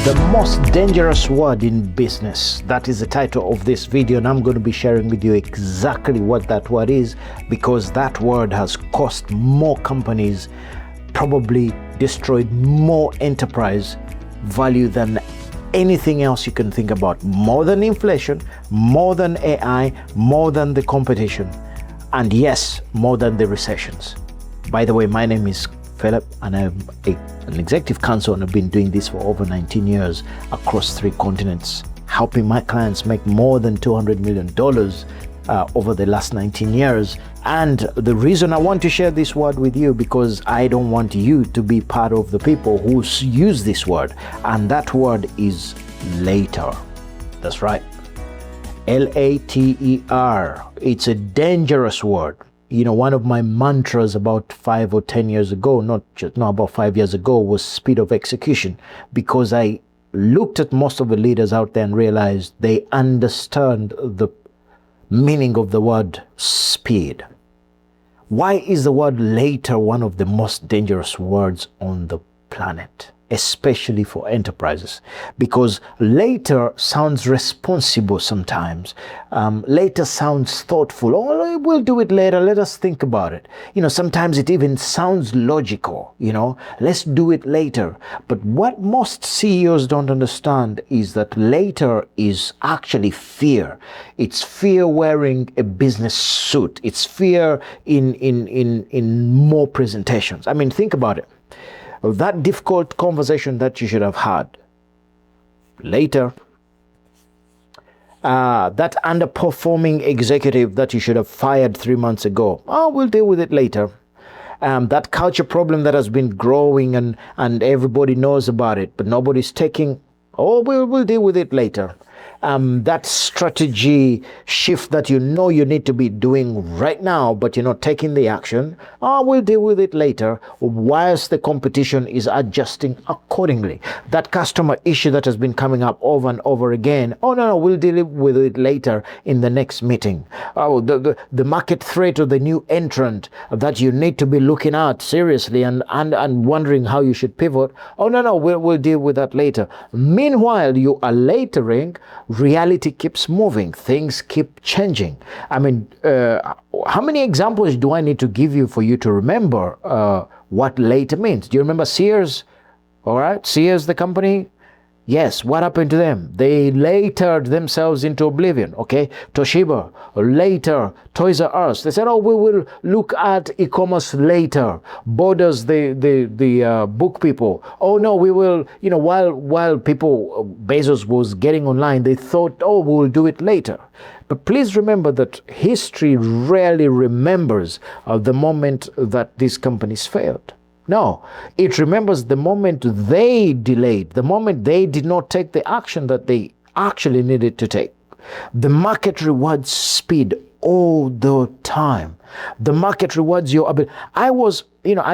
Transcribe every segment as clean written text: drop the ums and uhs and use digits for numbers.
The most dangerous word in business. That is the title of this video, and I'm going to be sharing with you exactly what that word is, because that word has cost more companies, probably destroyed more enterprise value than anything else you can think about. More than inflation, more than AI, more than the competition, and yes, more than the recessions. By the way, my name is Philip, and I'm an executive counsel, and I've been doing this for over 19 years across 3 continents, helping my clients make more than $200 million over the last 19 years. And the reason I want to share this word with you, because I don't want you to be part of the people who use this word, and that word is later. That's right. Later. It's a dangerous word. You know, one of my mantras about 5 or 10 years ago, not about 5 years ago, was speed of execution, because I looked at most of the leaders out there and realized they understand the meaning of the word speed. Why is the word later one of the most dangerous words on the planet, especially for enterprises? Because later sounds responsible sometimes. Later sounds thoughtful. Oh, we'll do it later. Let us think about it. You know, sometimes it even sounds logical. You know, let's do it later. But what most CEOs don't understand is that later is actually fear. It's fear wearing a business suit. It's fear in more presentations. I mean, think about it. That difficult conversation that you should have had later, that underperforming executive that you should have fired 3 months ago, oh, we'll deal with it later. That culture problem that has been growing and everybody knows about it, but nobody's taking, oh, we'll deal with it later. That strategy shift that you know you need to be doing right now, but you're not taking the action, oh, we'll deal with it later, whilst the competition is adjusting accordingly. That customer issue that has been coming up over and over again, oh, no, we'll deal with it later in the next meeting. Oh, the market threat of the new entrant that you need to be looking at seriously and wondering how you should pivot, oh, no, we'll deal with that later. Meanwhile, you are latering. Reality keeps moving. Things keep changing. I mean, how many examples do I need to give you for you to remember what later means? Do you remember Sears? All right, Sears, the company. Yes, what happened to them? They latered themselves into oblivion, okay? Toshiba, later. Toys R Us, they said, oh, we will look at e-commerce later. Borders, the book people, oh no, we will, you know, while people, Bezos was getting online, they thought, oh, we will do it later. But please remember that history rarely remembers the moment that these companies failed. No, it remembers the moment they delayed, the moment they did not take the action that they actually needed to take. The market rewards speed all the time. The market rewards your ability. I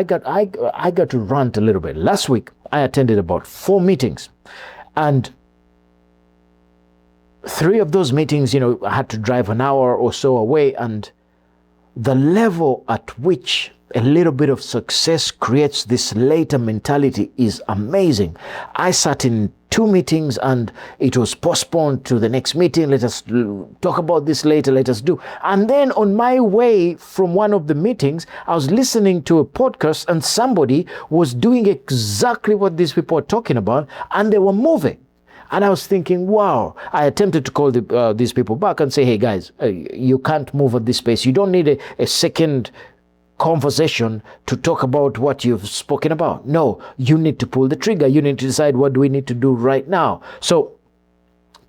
got to rant a little bit. Last week, I attended about 4 meetings, and 3 of those meetings, you know, I had to drive an hour or so away, and the level at which a little bit of success creates this later mentality is amazing. I sat in 2 meetings and it was postponed to the next meeting. Let us talk about this later. Let us do. And then on my way from one of the meetings, I was listening to a podcast and somebody was doing exactly what these people are talking about, and they were moving. And I was thinking, wow. I attempted to call these people back and say, hey guys, you can't move at this pace. You don't need a second conversation to talk about what you've spoken about. No, you need to pull the trigger. You need to decide, what do we need to do right now? So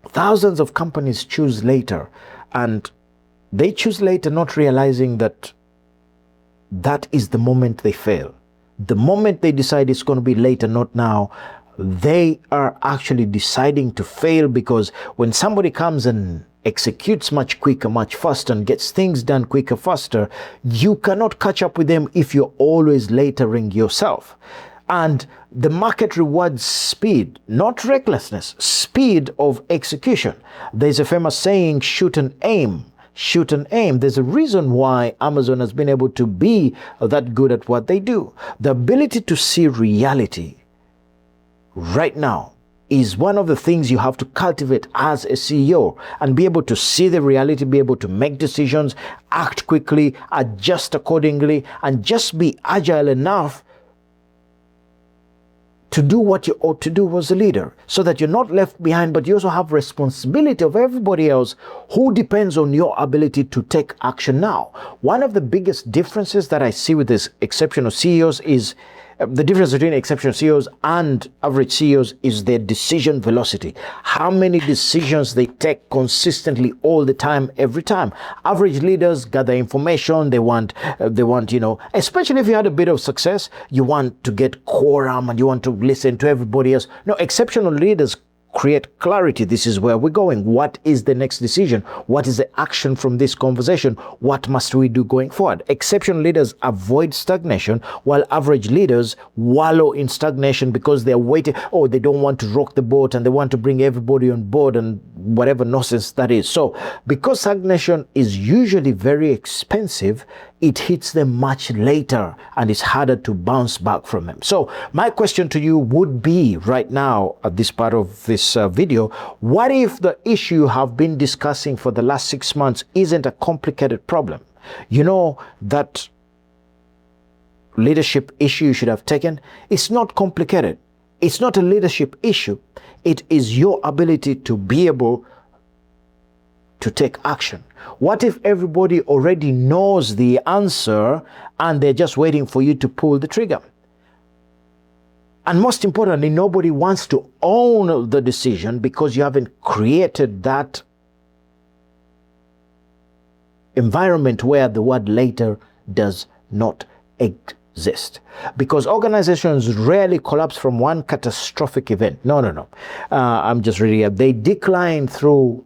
thousands of companies choose later, and they choose later not realizing that that is the moment they fail. The moment they decide it's going to be later, not now, they are actually deciding to fail, because when somebody comes and executes much quicker, much faster, and gets things done quicker, faster, you cannot catch up with them if you're always latering yourself. And the market rewards speed, not recklessness, speed of execution. There's a famous saying, shoot and aim. Shoot and aim. There's a reason why Amazon has been able to be that good at what they do. The ability to see reality right now is one of the things you have to cultivate as a CEO, and be able to see the reality, be able to make decisions, act quickly, adjust accordingly, and just be agile enough to do what you ought to do as a leader, so that you're not left behind, but you also have responsibility of everybody else who depends on your ability to take action now. One of the biggest differences that I see with this exceptional CEOs is the difference between exceptional CEOs and average CEOs is their decision velocity. How many decisions they take consistently all the time, every time. Average leaders gather information. They want, especially if you had a bit of success, you want to get quorum and you want to listen to everybody else. No, exceptional leaders create clarity. This is where we're going. What is the next decision? What is the action from this conversation? What must we do going forward? Exceptional leaders avoid stagnation, while average leaders wallow in stagnation because they're waiting. Oh, they don't want to rock the boat and they want to bring everybody on board and whatever nonsense that is. So because stagnation is usually very expensive, it hits them much later and it's harder to bounce back from them. So my question to you would be right now at this part of this video, what if the issue you have been discussing for the last 6 months isn't a complicated problem? You know, that leadership issue you should have taken, it's not complicated. It's not a leadership issue. It is your ability to be able to take action. What if everybody already knows the answer and they're just waiting for you to pull the trigger? And most importantly, nobody wants to own the decision because you haven't created that environment where the word later does not exist. Because organizations rarely collapse from one catastrophic event. No. I'm just reading it. They decline through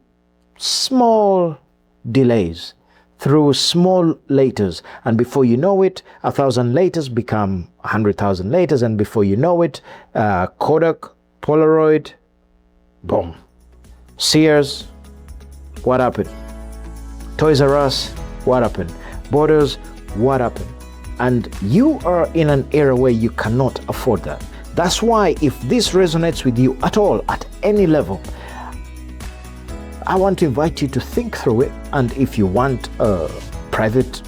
small delays, through small laters, and before you know it, 1,000 laters become 100,000 laters, and before you know it, Kodak, Polaroid, boom. Sears, what happened? Toys R Us, what happened? Borders, what happened? And you are in an era where you cannot afford that. That's why if this resonates with you at all, at any level, I want to invite you to think through it. And if you want a private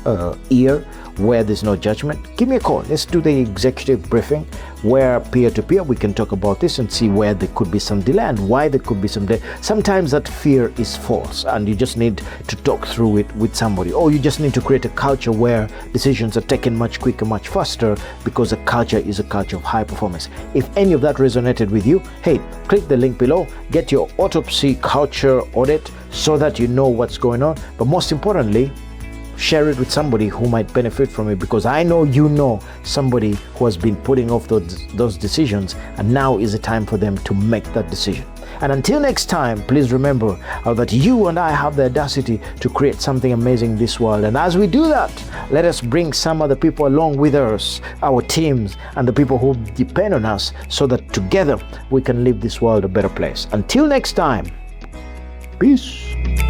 ear where there's no judgment, give me a call. Let's do the executive briefing where peer-to-peer we can talk about this and see where there could be some delay and why there could be some delay. Sometimes that fear is false and you just need to talk through it with somebody, or you just need to create a culture where decisions are taken much quicker, much faster, because a culture is a culture of high performance. If any of that resonated with you, hey, click the link below, get your autopsy culture audit so that you know what's going on. But most importantly, share it with somebody who might benefit from it, because I know you know somebody who has been putting off those decisions, and now is the time for them to make that decision. And until next time, please remember that you and I have the audacity to create something amazing in this world. And as we do that, let us bring some other people along with us, our teams and the people who depend on us, so that together we can leave this world a better place. Until next time, peace.